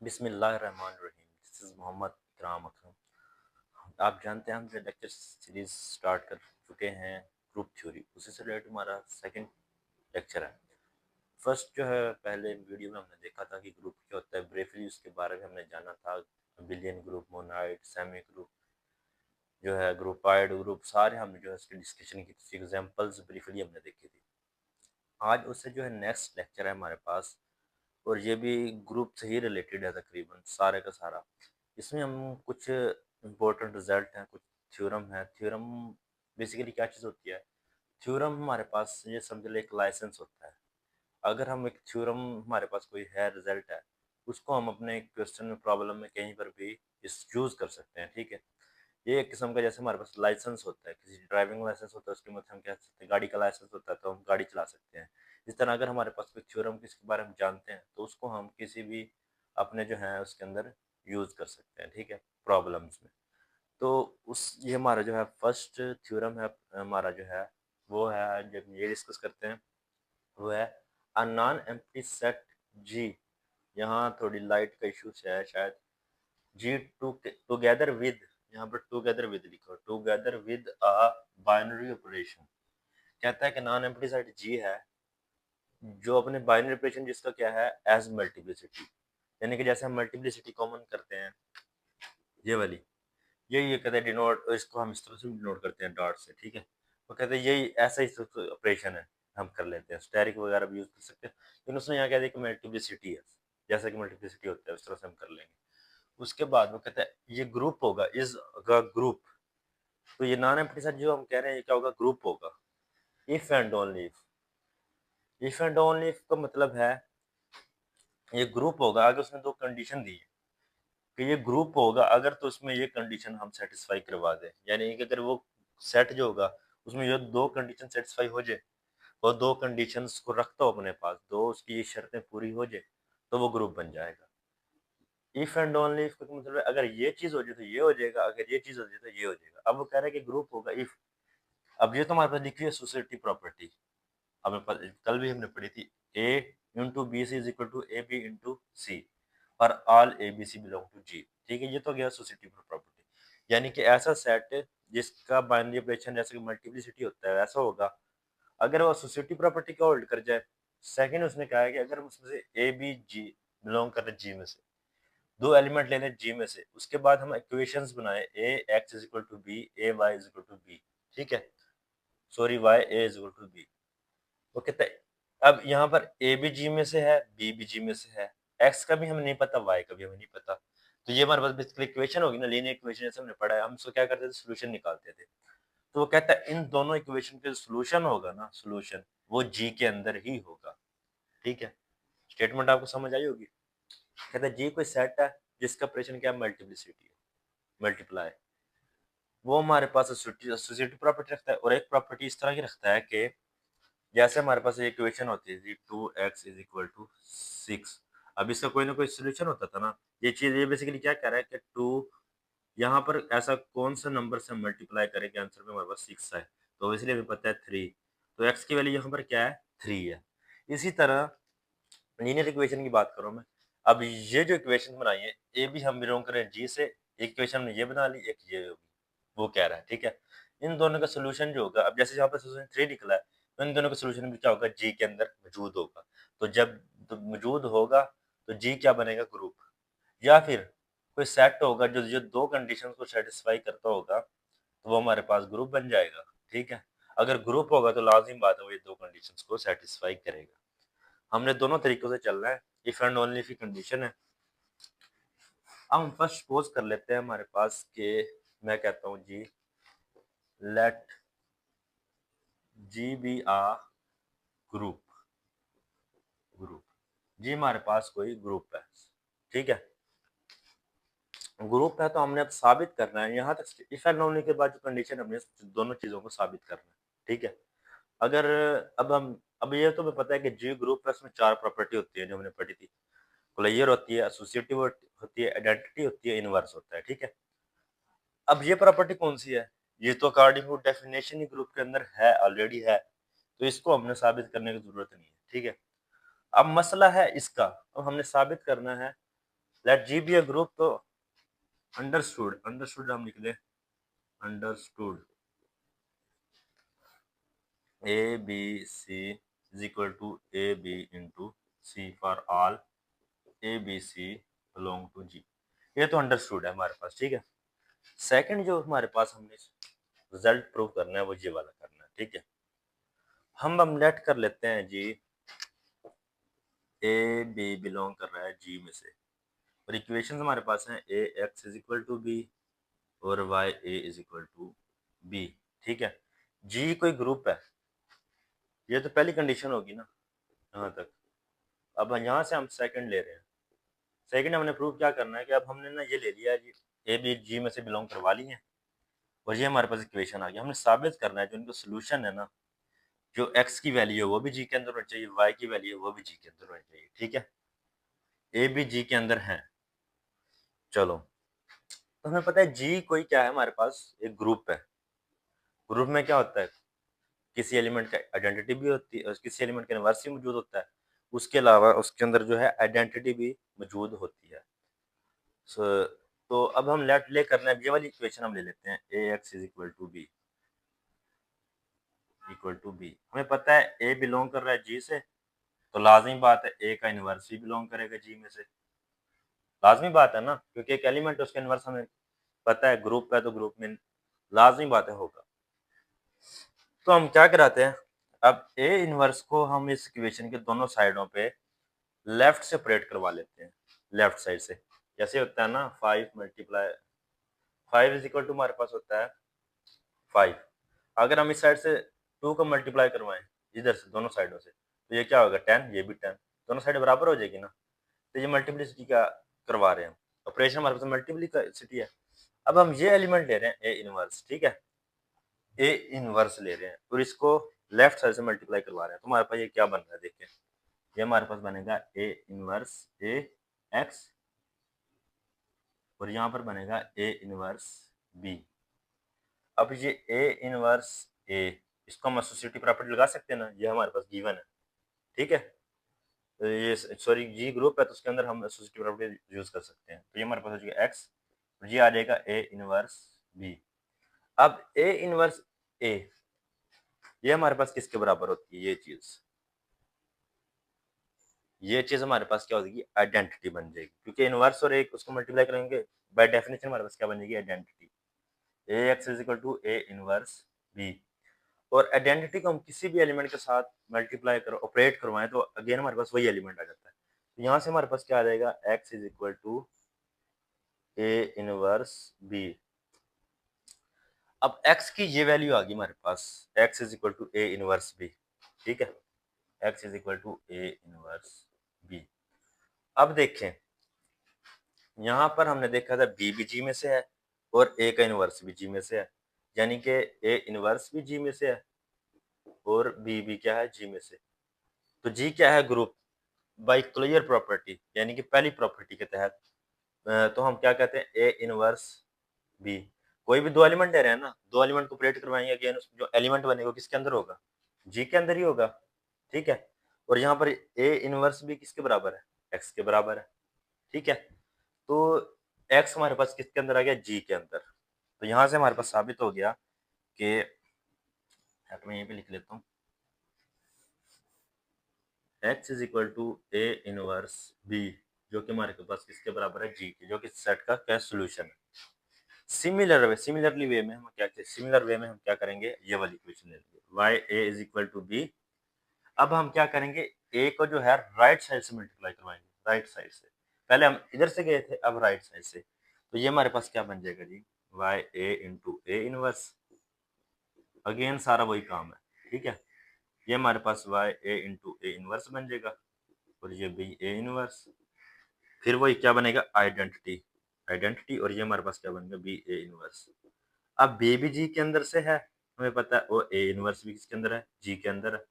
बिस्मिल्लाहिर्रहमानिर्रहीम। This is Mohammad इकराम अकरम। आप जानते हैं हम जो लेक्चर सीरीज स्टार्ट कर चुके हैं ग्रुप थ्योरी, उसी से रिलेटेड हमारा सेकंड लेक्चर है। फर्स्ट जो है पहले वीडियो में हमने देखा था कि ग्रुप क्या होता है, ब्रीफली उसके बारे में हमने जाना था। Billion group, monoid, semi group जो है, ग्रुपाइड ग्रुप, सारे हमने जो है उसकी डिस्कशन की थी, एग्जांपल्स ब्रीफली हमने देखी थी। आज उससे जो है नेक्स्ट लेक्चर है हमारे पास, और ये भी ग्रुप से ही रिलेटेड है तकरीबन सारे का सारा। इसमें हम कुछ इंपॉर्टेंट रिजल्ट हैं, कुछ थ्योरम है। थ्योरम बेसिकली क्या चीज़ होती है? थ्योरम हमारे पास ये समझ लो एक लाइसेंस होता है। अगर हम एक थ्योरम, हमारे पास कोई है रिजल्ट है, उसको हम अपने क्वेश्चन में, प्रॉब्लम में कहीं पर भी इस यूज़ कर सकते हैं। ठीक है, ये एक किस्म का, जैसे हमारे पास लाइसेंस होता है, किसी ड्राइविंग लाइसेंस होता है, उसकी मदद से हम कह सकते हैं, गाड़ी का लाइसेंस होता है तो हम गाड़ी चला सकते हैं। इस तरह अगर हमारे पास कोई थ्योरम किसके बारे में जानते हैं तो उसको हम किसी भी अपने जो है उसके अंदर यूज़ कर सकते हैं। ठीक है, प्रॉब्लम्स में। तो उस ये हमारा जो है फर्स्ट थ्योरम है हमारा जो है, वो है, जब ये डिस्कस करते हैं, वो है अ नॉन एम्प्टी सेट जी। यहाँ थोड़ी लाइट का इशू है शायद। जी टुगेदर विद, यहाँ पर टुगेदर विद लिखो, together with a binary operation. कहता है कि नॉन एम्प्टी सेट जी है जो अपने बाइनरी ऑपरेशन जिसका क्या है, एज मल्टीप्लिसिटी, यानी कि जैसे हम मल्टीप्लिसिटी कॉमन करते हैं, ये वाली, यही ये कहते हैं डिनोट, इसको हम इस तरह से डिनोट करते हैं डॉट से। ठीक है, वो कहते हैं यही ऐसा ही ऑपरेशन है, हम कर लेते हैं, स्टेरिक वगैरह भी यूज कर सकते हैं, लेकिन उसने यहाँ कह दिया कि मल्टीप्लिसिटी है, जैसा कि मल्टीप्लिसिटी होता है उस तरह से हम कर लेंगे। उसके बाद वो कहता है ये ग्रुप होगा, इज ग्रुप। तो ये नॉन एम्प्टी सेट जो हम कह रहे हैं ये क्या होगा, ग्रुप होगा। इफ एंड ओनली इफ का मतलब है ये ग्रुप होगा अगर उसने दो कंडीशन दी है कि ये ग्रुप होगा अगर, तो उसमें ये कंडीशन हम सेटिस्फाई करवा दें, यानी कि अगर वो सेट जो होगा उसमें ये दो कंडीशन सेटिस्फाई हो जाए, और दो कंडीशंस को रखता हो अपने पास, दो उसकी ये शर्तें पूरी हो जाए, तो वो ग्रुप बन जाएगा। इफ एंड ओनली इफ का मतलब है अगर ये चीज हो जाए तो ये हो जाएगा, अगर ये चीज हो जाए तो ये हो जाएगा। अब वो कह रहा है कि ग्रुप होगा इफ, अब ये तो हमारे पास लिखी है सोसाइटी प्रॉपर्टी, कल भी हमने पढ़ी थी, A into B C is equal to A B into C और all A B C belong to G. ठीक है, ये तो गया सोसाइटी प्रॉपर्टी, यानी कि ऐसा सेट जिसका बाइनरी ऑपरेशन जैसे कि मल्टीप्लिसिटी होता है वैसा होगा अगर वो सोसाइटी प्रॉपर्टी को होल्ड कर जाए। सेकंड उसने कहा है कि अगर उसमें से ए बी जी बिलोंग कर रहे जी में से, दो एलिमेंट ले लें जी में से, उसके बाद हम इक्वेशंस बनाए, A X is equal to B, A Y is equal to B. ठीक है, sorry, Y A is equal to B. वो कहता है अब यहाँ पर ए भी जी में से है, बी भी जी में से है, एक्स का भी हमें नहीं पता, वाई का भी हमें नहीं पता, तो ये हमारे पास बेसिकली इक्वेशन होगी ना, लीनियर इक्वेशन जैसे हमने पढ़ा है, हम इसको क्या करते थे, सोल्यूशन निकालते थे। तो वो कहता है इन दोनों इक्वेशन के सोल्यूशन होगा ना, सोल्यूशन वो जी के अंदर ही होगा। ठीक है, स्टेटमेंट आपको समझ आई होगी। कहता है जी कोई सेट है जिसका ऑपरेशन क्या है, मल्टीप्लिसिटी है, मल्टीप्लाई। वो हमारे पास एसोसिएटिव प्रॉपर्टी रखता है, और एक प्रॉपर्टी इस तरह की रखता है कि जैसे हमारे पास एक इक्वेशन होती थी 2x इज इक्वल टू 6। अब इसका कोई ना कोई सोल्यूशन होता था ना। ये चीज ये बेसिकली क्या कह रहा है कि 2 यहाँ पर ऐसा कौन सा नंबर से मल्टीप्लाई करें कि आंसर में हमारे पास 6 है, तो इसलिए हमें पता है 3, तो x की वैल्यू यहाँ पर क्या है, 3 है। इसी तरह लीनियर इक्वेशन की बात करूँ मैं, अब ये जो इक्वेशन बनाई है, ए भी हम बिलोंग करें जी से, एक इक्वेशन हमने ये बना ली, एक ये होगी, वो कह रहा है। ठीक है, इन दोनों का सोल्यूशन जो होगा, अब जैसे यहाँ पर सोल्यूशन 3 निकला है, तो इन दोनों का सोल्यूशन भी क्या होगा, जी के अंदर मौजूद होगा। तो जब तो मौजूद होगा तो जी क्या बनेगा, ग्रुप। या फिर कोई सेट होगा जो जो दो कंडीशन को सेटिस्फाई करता होगा, तो वो हमारे पास ग्रुप बन जाएगा। ठीक है, अगर ग्रुप होगा तो लाजिम बात है वो ये दो कंडीशंस को सेटिस्फाई करेगा। हमने दोनों तरीकों से चलना है, इफ एंड ओनली की कंडीशन है। हम फर्स्ट सपोज कर लेते हैं हमारे पास के, मैं कहता हूँ जी, लेट जी बी आ ग्रुप, ग्रुप जी हमारे पास कोई ग्रुप है। ठीक है, ग्रुप है तो हमने अब साबित करना है, यहाँ तक इफ एंड ओनली के बाद जो कंडीशन हमने दोनों चीजों को साबित करना है। ठीक है, अगर अब हम, अब ये तो हमें पता है कि जी ग्रुप है, उसमें चार प्रॉपर्टी होती है जो हमने पढ़ी थी, क्लियर होती है, एसोसिएटिव होती है, आइडेंटिटी होती है, इनवर्स होता है। ठीक है, अब ये प्रॉपर्टी कौन सी है, ये तो अकॉर्डिंग टू डेफिनेशन ही ग्रुप के अंदर है, ऑलरेडी है, तो इसको हमने साबित करने की जरूरत नहीं है। ठीक है, अब मसला है इसका, अब हमने साबित करना है let G be a group, तो अंडरस्टूड हम लिख दें, understood A B C is equal to A B into C for all A B C belong to G. ये तो अंडरस्टूड है हमारे पास, ठीक है। सेकंड जो हमारे पास हमने रिजल्ट प्रूव करना है वो ये वाला करना है, ठीक है। हम लेट कर लेते हैं जी ए बी बिलोंग कर रहा है जी में से, और इक्वेशन हमारे पास हैं A X is equal to B और Y A is equal to B, ठीक है। जी कोई ग्रुप है, ये तो पहली कंडीशन होगी ना यहाँ तक। अब यहाँ से हम सेकंड ले रहे हैं। सेकंड हमने प्रूव क्या करना है कि अब हमने ना ये ले लिया जी, ए बी जी में से बिलोंग करवा ली है, और ये हमारे पास इक्वेशन आ गया। हमने साबित करना है जो इनका सोल्यूशन है ना, जो एक्स की वैल्यू है वो भी जी के अंदर होनी चाहिए, वाई की वैल्यू है वो भी जी के अंदर होनी चाहिए, ठीक है। ए भी जी के अंदर है। चलो, तो हमें पता है जी कोई क्या है, हमारे पास एक ग्रुप है। ग्रुप में क्या होता है, किसी एलिमेंट का आइडेंटिटी भी होती है और किसी एलिमेंट का इनवर्स भी मौजूद होता है। उसके अलावा उसके अंदर जो है आइडेंटिटी भी मौजूद होती है। सो तो अब हम लेट ले करना है, ये वाली इक्वेशन हम ले लेते हैं, A X is equal to B, equal to B. हमें पता है ए बिलोंग कर रहा है जी से, तो लाजमी बात है ए का इनवर्स भी बिलोंग करेगा जी में से। लाजमी बात है ना, क्योंकि एक एलिमेंट है उसका इनवर्स हमें पता है, ग्रुप है तो ग्रुप में लाजमी बात है होगा। तो हम क्या कराते हैं, अब ए इनवर्स को हम इस इक्वेशन के दोनों साइडों पे लेफ्ट से ऑपरेट करवा लेते हैं, लेफ्ट साइड से। जैसे होता है ना 5 मल्टीप्लाई 5 इज इक्वल टू हमारे पास होता है 5। अगर हम इस साइड से 2 को मल्टीप्लाई करवाएं इधर से दोनों साइडों से, तो ये क्या होगा 10, ये भी 10, दोनों साइड बराबर हो जाएगी ना। तो ये मल्टीप्लिसिटी का करवा रहे हैं, ऑपरेशन हमारे पास मल्टीप्लिसिटी है। अब हम ये एलिमेंट ले रहे हैं ए इनवर्स, ठीक है, ए इनवर्स ले रहे हैं और इसको लेफ्ट साइड से मल्टीप्लाई करवा रहे हैं। तो हमारे पास ये क्या बन रहा है, देखिए ये हमारे पास बनेगा ए इनवर्स ए एक्स, और यहाँ पर बनेगा ए इनवर्स बी। अब ये ए इनवर्स ए, इसको हम एसोसिएटिव प्रॉपर्टी लगा सकते हैं ना, ये हमारे पास गिवन है, ठीक है। तो ये सॉरी जी ग्रुप है तो उसके अंदर हम एसोसिएटिव प्रॉपर्टी यूज कर सकते हैं। तो ये हमारे पास हो जाएगा एक्स, ये आ जाएगा ए इनवर्स बी। अब ए इनवर्स ए, ये हमारे पास किसके बराबर होती है, ये चीज हमारे पास क्या हो जाएगी, आइडेंटिटी बन जाएगी, क्योंकि इनवर्स और एक उसको मल्टीप्लाई करेंगे बाय डेफिनेशन हमारे पास क्या बन जाएगी, identity. A X is equal to A inverse B, और आइडेंटिटी को हम किसी भी एलिमेंट के साथ मल्टीप्लाई करो ऑपरेट करवाएं तो अगेन हमारे पास वही एलिमेंट आ जाता है। तो यहाँ से हमारे पास क्या आ जाएगा, X is equal to A inverse B. अब x की ये वैल्यू आ गई हमारे पास, x is equal to A inverse B, ठीक है, x is equal to A inverse B. अब देखें, यहाँ पर हमने देखा था b भी g में से है और a का इनवर्स भी g में से है, यानी कि a इनवर्स भी g में से है और b भी क्या है, g में से। तो g क्या है, ग्रुप बाय क्लियर प्रॉपर्टी, यानी कि पहली प्रॉपर्टी के तहत। तो हम क्या कहते हैं, ए इनवर्स बी। कोई भी दो एलिमेंट ले रहे हैं ना, दो एलिमेंट को ऑपरेट करवाएंगे, अगेन जो एलिमेंट बनेगा वो किसके अंदर होगा, जी के अंदर ही होगा, ठीक है। और यहाँ पर ए इनवर्स भी किसके बराबर है, एक्स के बराबर है, ठीक है। तो एक्स हमारे पास किसके अंदर आ गया, जी के अंदर। तो यहाँ से हमारे पास साबित हो गया कि, मैं यहीं पे लिख लेता हूँ, X is equal to A inverse B, जो कि हमारे पास किसके बराबर है, जी के, जो कि सेट का क्या सोल्यूशन है। सिमिलर वे में हम क्या करेंगे, ये वाली इक्वेशन ले लेंगे, Y A is equal to B. अब हम क्या करेंगे, ए को जो है राइट साइड से मल्टीप्लाई करवाएंगे, राइट साइड से। पहले हम इधर से गए थे, अब राइट साइड से। तो ये हमारे पास क्या बन जाएगा जी, Y A into A inverse, again सारा वही काम है, ठीक है। ये हमारे पास Y A into A inverse बन जाएगा और ये बी ए इनवर्स, फिर वही क्या बनेगा, आइडेंटिटी, आइडेंटिटी, और ये हमारे पास क्या बनेगा, बी ए इनवर्स। अब बी भी जी के अंदर से है, हमें पता है, और ए इनवर्स भी किसके अंदर है, जी के अंदर है।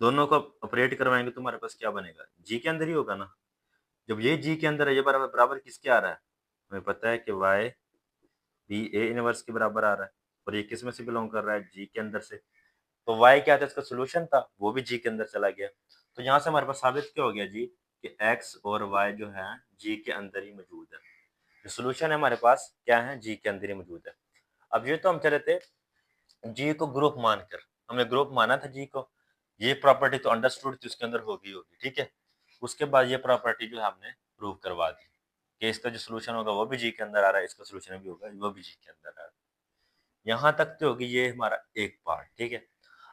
दोनों को ऑपरेट करवाएंगे तो हमारे पास क्या बनेगा, जी के अंदर ही होगा ना। जब ये जी के अंदर है, ये बराबर बराबर किसके आ रहा है, हमें पता है कि वाई बी ए इनवर्स के बराबर आ रहा है, और ये किस में से बिलोंग कर रहा है, जी के अंदर से। तो वाई क्या था, इसका सोल्यूशन था, वो भी जी के अंदर चला गया। तो यहाँ से हमारे पास साबित क्या हो गया जी, कि x और y जो है G के अंदर ही मौजूद है। जो सोल्यूशन है हमारे पास क्या है, G के अंदर ही मौजूद है। अब ये तो हम चले थे G को ग्रुप मानकर, हमने ग्रुप माना था G को, ये प्रॉपर्टी तो अंडरस्टूड थी, उसके अंदर होगी होगी, ठीक है। उसके बाद ये प्रॉपर्टी जो है हमने प्रूव करवा दी कि इसका जो सोल्यूशन होगा वो भी G के अंदर आ रहा है, इसका सोल्यूशन भी होगा वो भी G के अंदर आ रहा है। यहाँ तक तो होगी ये हमारा एक पार्ट, ठीक है।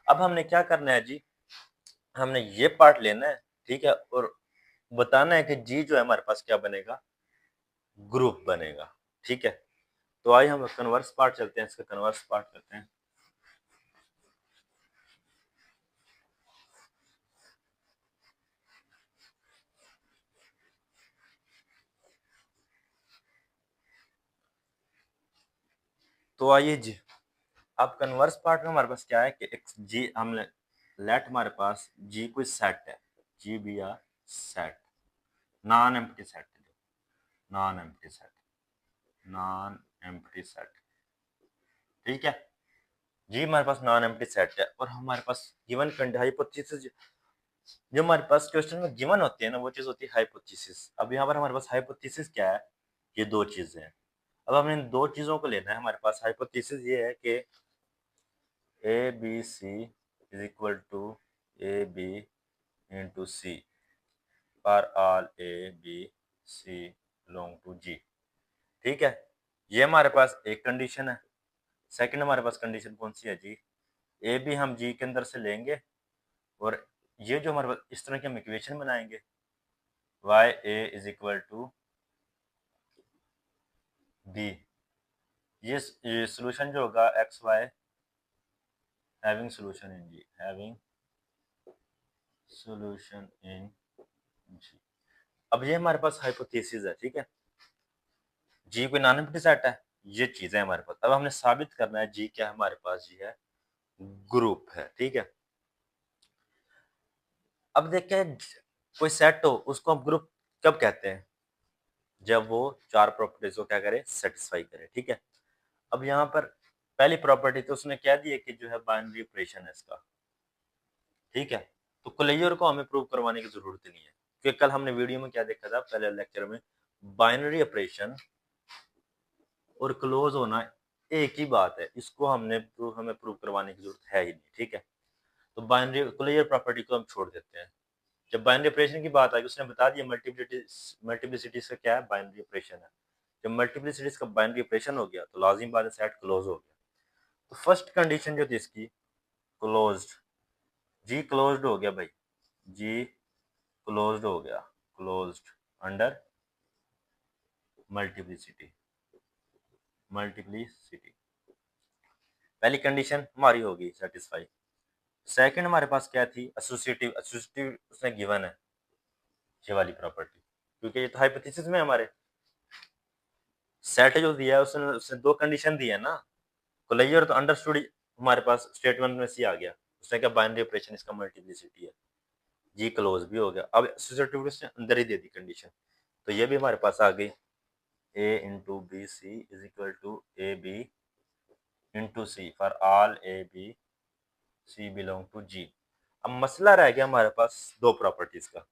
अब हमने क्या करना है जी, हमने ये पार्ट लेना है, ठीक है, और बताना है कि G जो है हमारे पास क्या बनेगा, ग्रुप बनेगा, ठीक है। तो आइए हम कन्वर्स पार्ट चलते हैं, इसका कन्वर्स पार्ट करते हैं। तो आइए जी, अब कन्वर्स पार्ट में हमारे पास क्या है कि एक जी हमने लेट हमारे पास जी कोई सेट है, G B R set, non empty set, non empty set, non empty set, ठीक है। जी हमारे पास नॉन एम्प्टी सेट है और हमारे पास गिवन हाइपोथेसिस जो हमारे पास क्वेश्चन में गिवन होती है ना, वो चीज होती है हाइपोथेसिस। अब यहाँ पर हमारे पास हाइपोथेसिस क्या है, ये दो चीजें हैं। अब हमने इन दो चीजों को लेना है। हमारे पास हाइपोथेसिस ये है कि A B C is equal to A B into C for all A B C belong to G, ठीक है। ये हमारे पास एक कंडीशन है। सेकंड हमारे पास कंडीशन कौन सी है जी, ए बी हम जी के अंदर से लेंगे और ये जो हमारे पास इस तरह की हम इक्वेशन बनाएंगे, Y A is equal to B, ये सोल्यूशन जो होगा X Y having solution in G, having solution in G. अब ये हमारे पास हाइपोथेसिस है, ठीक है। जी कोई नॉन एम्प्टी सेट है, ये चीज है हमारे पास। अब हमने साबित करना है जी क्या है हमारे पास, जी है ग्रुप है, ठीक है। अब देखें, कोई सेट हो उसको हम ग्रुप कब कहते हैं, जब वो चार प्रॉपर्टीज को क्या करे, सेटिस्फाई करे, ठीक है। अब यहाँ पर पहली प्रॉपर्टी तो उसने क्या दी है कि जो है बाइनरी ऑपरेशन है इसका, ठीक है। तो क्लोजर को हमें प्रूव करवाने की जरूरत नहीं है, क्योंकि कल हमने वीडियो में क्या देखा था पहले लेक्चर में, बाइनरी ऑपरेशन और क्लोज होना एक ही बात है, इसको हमें प्रूव करवाने की जरूरत है ही नहीं, ठीक है। तो बाइनरी क्लोजर प्रॉपर्टी को हम छोड़ देते हैं। जब बाइनरी ऑपरेशन की बात आई, उसने बता दिया मल्टीप्लिसिटीज का क्या है, बाइनरी ऑपरेशन है। जब मल्टीप्लिसिटीज का बाइनरी ऑपरेशन हो गया तो लाजिम बात है सेट क्लोज हो गया। तो फर्स्ट कंडीशन जो थी इसकी, क्लोज्ड, जी क्लोज्ड हो गया भाई, जी क्लोज्ड हो गया, क्लोज्ड अंडर मल्टीप्लिसिटी, मल्टीप्लिसिटी पहली कंडीशन हमारी होगी सेटिस्फाई। सेकंड हमारे पास क्या थी, एसोसिएटिव, एसोसिएटिव उसने गिवन है ये वाली प्रॉपर्टी, क्योंकि ये तो हाइपोथेसिस में हमारे सेट जो दिया है उसने उसने दो कंडीशन दी है ना। कोलेजर तो अंडरस्टूड हमारे पास स्टेटमेंट में सी आ गया, उसने क्या बाइनरी ऑपरेशन इसका मल्टीप्लिसिटी है, जी क्लोज भी हो गया। अब एसोसिएटिव उसने अंदर ही दे दी कंडीशन, तो ये भी हमारे पास आ गई, A into B C is equal to A B into C for all A B C belong to G. अब मसला रह गया हमारे पास दो प्रॉपर्टीज का।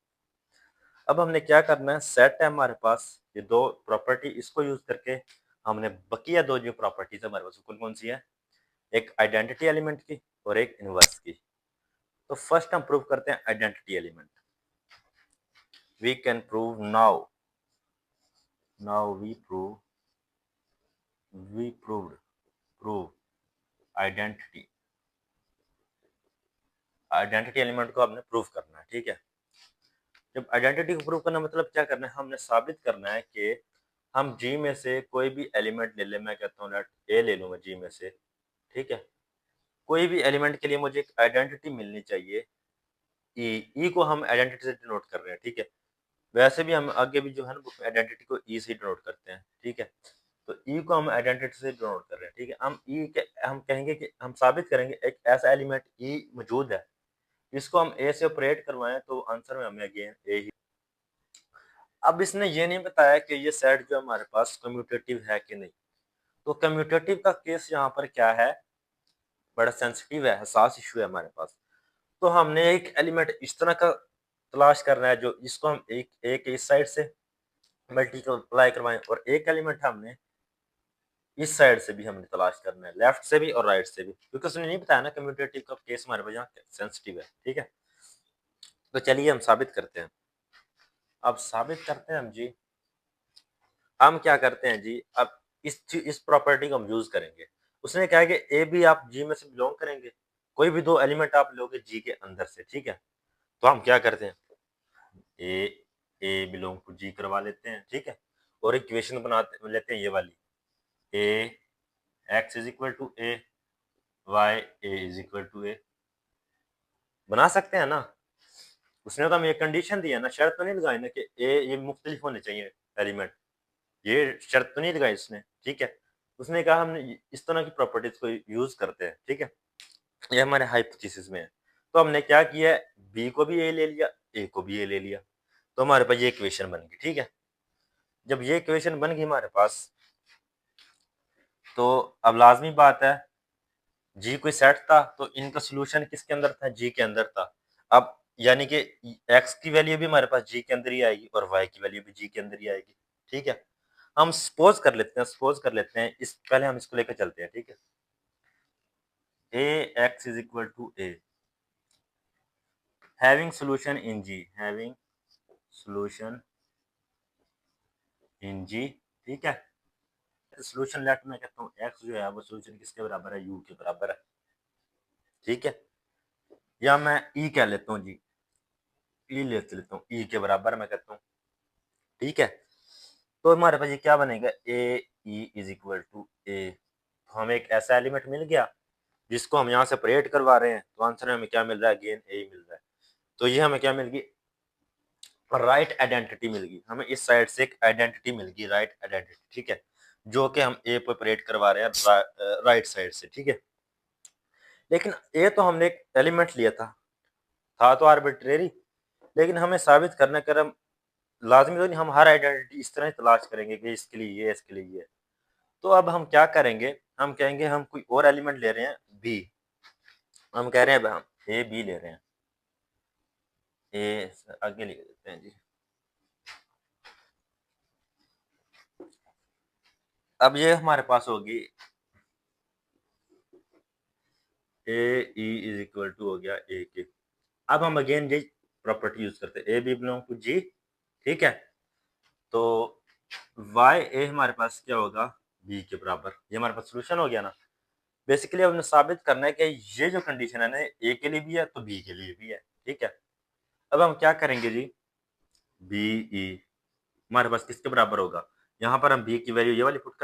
अब हमने क्या करना है, सेट है हमारे पास ये दो प्रॉपर्टी, इसको यूज करके हमने बकिया दो जो प्रॉपर्टीज हमारे पास कौन कौन सी है, एक आइडेंटिटी एलिमेंट की और एक इनवर्स की। तो फर्स्ट हम प्रूव करते हैं identity element. We can prove now, now we prove identity, identity element को हमने प्रूव करना है, ठीक है। जब आइडेंटिटी को प्रूव करना मतलब क्या करना है, हमने साबित करना है कि हम जी में से कोई भी एलिमेंट ले ले, मैं कहता हूँ लेट ए ले लूँ मैं जी में से, ठीक है। कोई भी एलिमेंट के लिए मुझे एक आइडेंटिटी मिलनी चाहिए, ई को हम आइडेंटिटी से डिनोट कर रहे हैं, ठीक है। वैसे भी हम आगे भी जो है ना आइडेंटिटी को ई से डिनोट करते हैं, ठीक है। तो ई को हम आइडेंटिटी से डिनोट कर रहे हैं, ठीक है। हम ई के हम कहेंगे कि हम साबित करेंगे एक ऐसा एलिमेंट ई मौजूद है, इसको हम ए से ऑपरेट करवाएं तो आंसर में हमें अगेन ए ही। अब इसने ये नहीं बताया कि ये सेट जो हमारे पास कम्यूटेटिव है कि नहीं। तो कम्यूटेटिव का केस यहाँ पर क्या है, बड़ा सेंसिटिव है, हसास इशू है हमारे पास। तो हमने एक एलिमेंट इस तरह का तलाश करना है जो जिसको हम एक इस साइड से मल्टीप्लाई करवाएं और एक एलिमेंट हमने इस साइड से भी हमने तलाश करना है, लेफ्ट से भी और राइट से भी, क्योंकि उसने नहीं बताया ना कम्यूटेटिव का केस हमारे पास यहाँ सेंसिटिव है। ठीक है, तो चलिए हम साबित करते हैं। अब साबित करते हैं हम जी, हम क्या करते हैं जी, अब इस प्रॉपर्टी को हम यूज करेंगे। उसने कहा है कि ए भी आप जी में से बिलोंग करेंगे, कोई भी दो एलिमेंट आप लोगे जी के अंदर से। ठीक है, तो हम क्या करते हैं, ए ए बिलोंग टू जी करवा लेते हैं। ठीक है, और इक्वेशन बनाते लेते हैं ये वाली, A X is equal to A, Y A is equal to A. बना सकते हैं ना, उसने तो हमें ये कंडीशन दी है ना, शर्त तो नहीं लगाई ना कि ए ये मुख्तलिफ होने चाहिए एलिमेंट, ये शर्त तो नहीं लगाई उसने। ठीक है, उसने कहा हमने इस तरह की प्रॉपर्टीज को यूज करते हैं। ठीक है, ये हमारे हाइपोथेसिस में है। तो हमने क्या किया है, बी को भी ए ले लिया, ए को भी ए ले लिया, तो हमारे पास ये इक्वेशन बन गई। ठीक है, जब ये इक्वेशन बन गई हमारे पास, तो अब लाजमी बात है जी कोई सेट था, तो इनका सोल्यूशन किसके अंदर था, जी के अंदर था। अब यानी कि एक्स की वैल्यू भी हमारे पास जी के अंदर ही आएगी और वाई की वैल्यू भी जी के अंदर ही आएगी। ठीक है, हम सपोज कर लेते हैं इस पहले हम इसको लेकर चलते हैं। ठीक है, A X is equal to A, having solution in G, having solution in G. ठीक है, सोल्यूशन लेट मैं कहता हूँ एक्स जो है वो सोल्यूशन किसके बराबर है, यू के बराबर है। ठीक है, या मैं ई कह लेता हूँ जी, ई लेता हूँ, ई के बराबर मैं कहता हूँ। ठीक है, तो हमारे पास ये क्या बनेगा, ए ई इज इक्वल टू ए। तो हमें एक ऐसा एलिमेंट मिल गया जिसको हम यहाँ से ऑपरेट करवा रहे हैं, तो आंसर हमें क्या मिल रहा है, अगेन ए मिल रहा है। तो ये हमें क्या मिल गई, राइट आइडेंटिटी मिल गई हमें, इस साइड से एक आइडेंटिटी मिल गई, राइट आइडेंटिटी। ठीक है, जो कि हम ए पे ऑपरेट करवा रहे हैं राइट साइड से। ठीक है, लेकिन ए तो हमने एक एलिमेंट लिया था तो आर्बिट्रेरी, लेकिन हमें साबित करना कर हम लाजमी तो नहीं हम हर आइडेंटिटी इस तरह ही तलाश करेंगे कि इसके लिए ये, इसके लिए ये। तो अब हम क्या करेंगे, हम कहेंगे हम कोई और एलिमेंट ले रहे हैं बी, हम कह रहे हैं हम ए बी ले रहे हैं, ए आगे लिख देते हैं जी। अब ये हमारे पास होगी ए ई इज इक्वल टू हो गया ए के। अब हम अगेन जी प्रॉपर्टी यूज करते हैं, A B belong to G. ठीक है, तो वाई ए हमारे पास क्या होगा, बी के बराबर, ये हमारे पास सोल्यूशन हो गया ना। बेसिकली हमने साबित करना है कि ये जो कंडीशन है ना ए के लिए भी है तो बी के लिए भी है। ठीक है, अब हम क्या करेंगे जी, बी ई हमारे पास किसके बराबर होगा, यहाँ पर हम बी की वैल्यू ये वाली पुट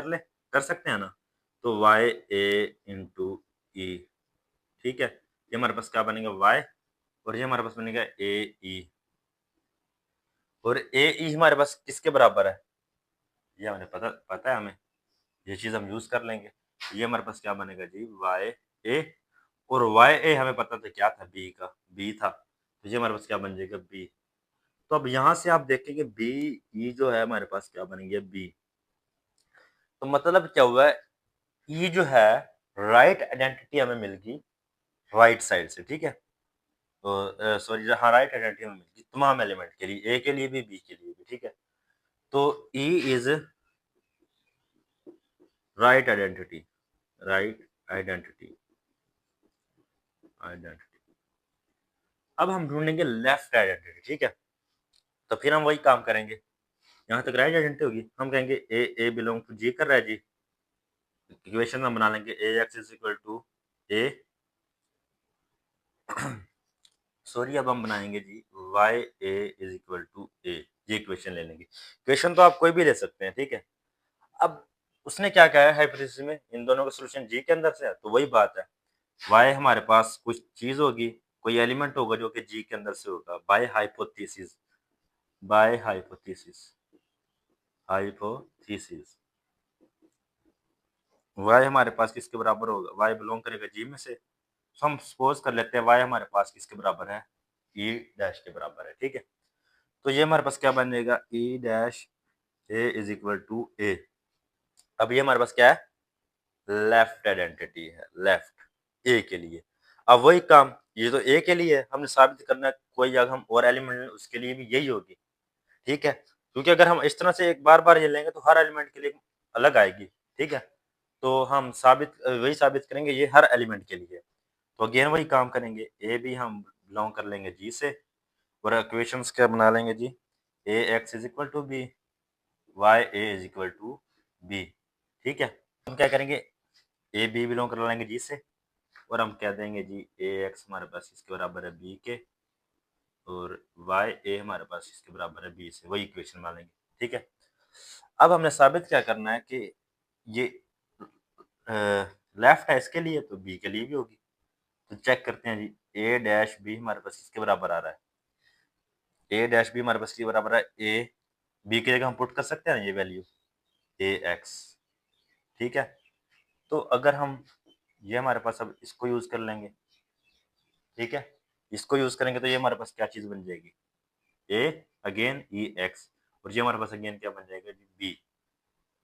कर सकते हैं ना, तो वाई ए इंटू ई। ठीक है, ये हमारे पास क्या बनेगा, वाई, और ये हमारे पास बनेगा ए ई, और ए ई हमारे पास किसके बराबर है, ये हमें पता है हमें, ये चीज हम यूज कर लेंगे। ये हमारे पास क्या बनेगा जी, वाई ए, और वाई ए हमें पता था क्या था, बी था, तो ये हमारे पास क्या बन जाएगा, बी। तो अब यहाँ से आप देखेंगे बी ई जो है हमारे पास क्या बनेंगे, बी। तो मतलब क्या हुआ है, ई जो है राइट आइडेंटिटी हमें मिल गई राइट साइड से। ठीक है, तो सॉरी हाँ, राइट आइडेंटिटी हमें मिल गई तमाम एलिमेंट के लिए, ए के लिए भी बी के लिए भी। ठीक है, तो E is right identity, right identity identity. अब हम ढूंढेंगे लेफ्ट आइडेंटिटी। ठीक है, तो फिर हम वही काम करेंगे, यहाँ तक राइट आइडेंटिटी होगी, हम कहेंगे ए बिलोंग टू जी कर रहा है जी, इक्वेशन हम बना लेंगे A X is equal to A, sorry अब हम बनाएंगे जी Y A is equal to A, ये इक्वेशन ले लेंगे। इक्वेशन तो आप कोई भी ले सकते हैं। ठीक है, अब उसने क्या कहा है हाइपोथेसिस में, इन दोनों का सॉल्यूशन जी के अंदर से है, तो वही बात है, वाई हमारे पास कुछ चीज होगी, कोई एलिमेंट होगा जो कि जी के अंदर से होगा, by hypothesis, by hypothesis, hypothesis. Y हमारे पास किसके बराबर होगा, वाई बिलोंग करेगा जी में से, तो हम सपोज कर लेते हैं वाई हमारे पास किसके बराबर है, ई डैश के बराबर है। ठीक है, तो ये हमारे पास क्या बनेगा, E dash A is equal to A. अब ये हमारे पास क्या है, लेफ्ट आइडेंटिटी है, लेफ्ट ए के लिए। अब वही काम ये तो ए के लिए है, हमने साबित करना है कोई अगर हम और एलिमेंट उसके लिए भी यही होगी, ठीक है? क्योंकि अगर हम इस तरह से एक बार-बार ये लेंगे तो हर एलिमेंट के लिए अलग आएगी, ठीक है? तो हम वही साबित करेंगे ये हर एलिमेंट के लिए है। तो अगेन वही काम करेंगे, ए भी हम बिलॉन्ग कर लेंगे जी से और इक्वेशंस क्या बना लेंगे जी? ax is equal to B, ya is equal to B, ठीक है? हम क्या करेंगे ए बी बिलॉन्ग कर लेंगे जी से और हम कह देंगे जी ax हमारे पास इसके बराबर है बी के और ya हमारे पास इसके बराबर है बी से, वही इक्वेशन बना लेंगे, ठीक है? अब हमने साबित क्या करना है कि ये लेफ्ट है इसके लिए तो बी के लिए भी होगी। तो चेक करते हैं जी ए डैश बी हमारे पास किसके बराबर आ रहा है? ए डैश बी हमारे पास किसके बराबर है? ए बी की जगह हम पुट कर सकते हैं ना ये वैल्यू ए एक्स, ठीक है? तो अगर हम ये हमारे पास अब इसको यूज कर लेंगे, ठीक है? इसको यूज करेंगे तो ये हमारे पास क्या चीज बन जाएगी? ए अगेन ई एक्स और ये हमारे पास अगेन क्या बन जाएगा जी? बी,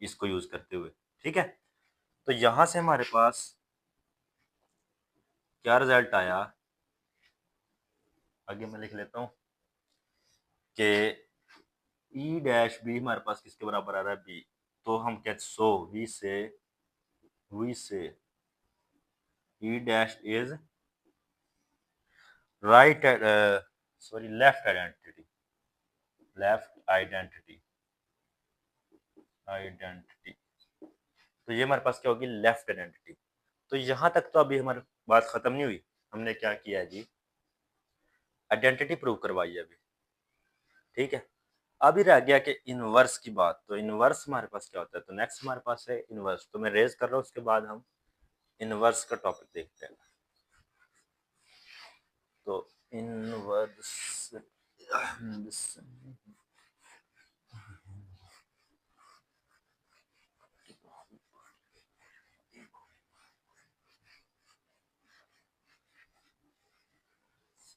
इसको यूज करते हुए, ठीक है? तो यहां से हमारे पास क्या रिजल्ट आया? आगे मैं लिख लेता हूं कि ई डैश बी हमारे पास किसके बराबर आ रहा है? बी। तो हम क्या सो वी से ई dash is right sorry left identity. तो ये हमारे पास क्या होगी? Left identity. तो यहां तक तो अभी हमारी बात खत्म नहीं हुई, हमने क्या किया जी? आइडेंटिटी प्रूव करवाई है अभी, ठीक है? अभी रह गया कि इनवर्स की बात। तो इनवर्स हमारे पास क्या होता है? तो नेक्स्ट हमारे पास है इनवर्स। तो मैं रेज कर रहा हूँ, उसके बाद हम इनवर्स का टॉपिक देखते हैं। तो इनवर्स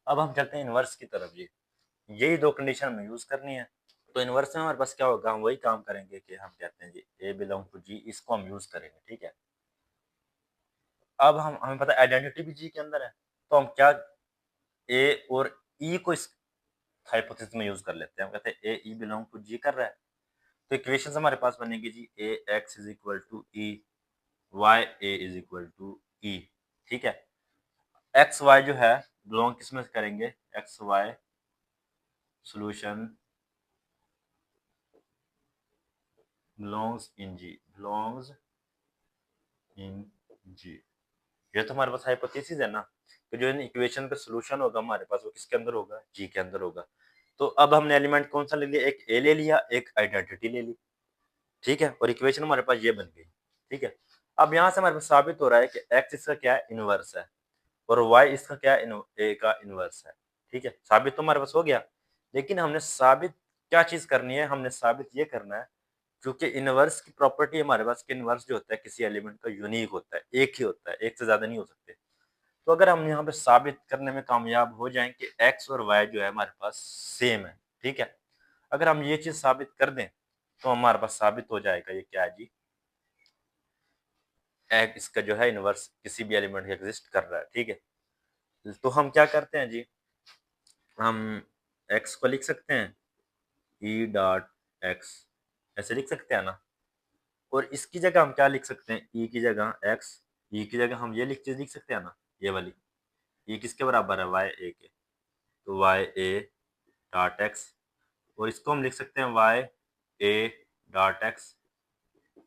अब हम चलते हैं इनवर्स की तरफ जी। यही दो कंडीशन हमें यूज करनी है। तो इनवर्स में हमारे पास क्या होगा? हम वही काम करेंगे कि हम कहते हैं जी ए बिलोंग टू जी, इसको हम यूज करेंगे, ठीक है? अब हम हमें पता है आइडेंटिटी भी जी के अंदर है, तो हम क्या ए और ई को इस हाइपोथेसिस में यूज कर लेते हैं। हम कहते हैं ए ई बिलोंग टू जी कर रहा है, तो इक्वेशन हमारे पास बनेगी जी A X is equal to E Y A is equal to E, ठीक है? एक्स वाई जो है बिलोंग किस में करेंगे? एक्स वाई सॉल्यूशन बिलोंग्स इन जी। ये तो हमारे पास हाइपोथेसिस है ना कि जो इन इक्वेशन का सॉल्यूशन होगा हमारे पास वो किसके अंदर होगा? जी के अंदर होगा। तो अब हमने एलिमेंट कौन सा ले लिया? एक ए ले लिया, एक आइडेंटिटी ले ली, ठीक है? और इक्वेशन हमारे पास ये बन गई, ठीक है? अब यहाँ से हमारे पास साबित हो रहा है कि एक्स इसका क्या है? इनवर्स है और वाई इसका क्या है? ए का इनवर्स है, ठीक है? साबित तो हमारे पास हो गया, लेकिन हमने साबित क्या चीज करनी है? हमने साबित ये करना है क्योंकि इनवर्स की प्रॉपर्टी हमारे पास कि इनवर्स जो होता है किसी एलिमेंट का यूनिक होता है, एक ही होता है, एक से ज्यादा नहीं हो सकते। तो अगर हम यहाँ पे साबित करने में कामयाब हो जाएं कि एक्स और वाई जो है हमारे पास सेम है, ठीक है? अगर हम ये चीज साबित कर दें तो हमारे पास साबित हो जाएगा ये क्या है जी? एक इसका जो है इनवर्स किसी भी एलिमेंट का एग्जिस्ट कर रहा है, ठीक है? तो हम क्या करते हैं जी? हम एक्स को लिख सकते हैं ई डॉट एक्स, ऐसे लिख सकते हैं ना? और इसकी जगह हम क्या लिख सकते हैं? ई की जगह एक्स, ई की जगह हम ये चीज लिख सकते हैं ना, ये वाली। ये किसके बराबर है? वाई ए के। तो वाई ए डॉट एक्स और इसको हम लिख सकते हैं वाई ए डॉट एक्स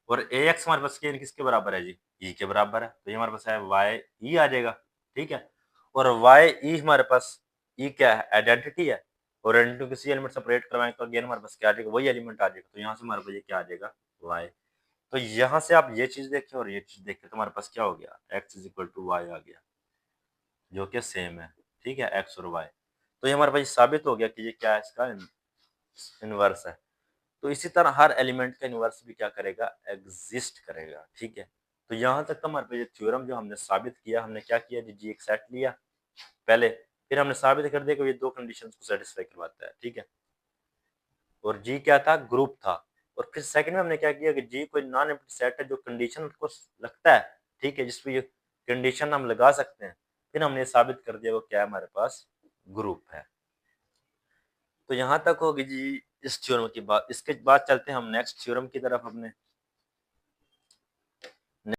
और ए एक्स हमारे पास किसके बराबर है जी? ई के बराबर है। तो ये हमारे पास है वाई ई आ जाएगा, ठीक है? और वाई ई हमारे पास ई क्या है? आइडेंटिटी है और आइडेंटिटी किसी एलिमेंट सेपरेट करवाएं तो अगेन हमारे पास क्या आ जाएगा? वही एलिमेंट आ जाएगा। तो यहाँ से हमारे पास ये क्या आ जाएगा? वाई। तो यहाँ से आप ये चीज देखें और ये चीज देखें तो हमारे पास क्या हो गया? X is equal to Y आ गया, जो कि सेम है, ठीक है? एक्स और वाई। तो ये हमारे पास साबित हो गया कि ये क्या है? इसका इनवर्स है। तो इसी तरह हर एलिमेंट का इनवर्स भी क्या करेगा? एग्जिस्ट करेगा, ठीक है? तो यहाँ तक तो हमारे पास ये थ्योरम जो हमने साबित किया, हमने क्या किया जी? एक सेट लिया पहले, फिर हमने साबित कर दिया कि ये दो कंडीशंस को सेटिस्फाई करवाता है, ठीक है? और जी क्या था? ग्रुप था। और फिर सेकंड में हमने क्या किया कि जी कोई नॉन एम्प्टी सेट है जो कंडीशन को लगता है, ठीक है? जिस पे ये कंडीशन हम लगा सकते हैं। फिर हमने साबित कर दिया वो क्या है, हमारे पास ग्रुप है। तो यहाँ तक होगी जी इस थ्योरम की बात। इसके बाद चलते हैं हम नेक्स्ट थ्योरम की तरफ अपने।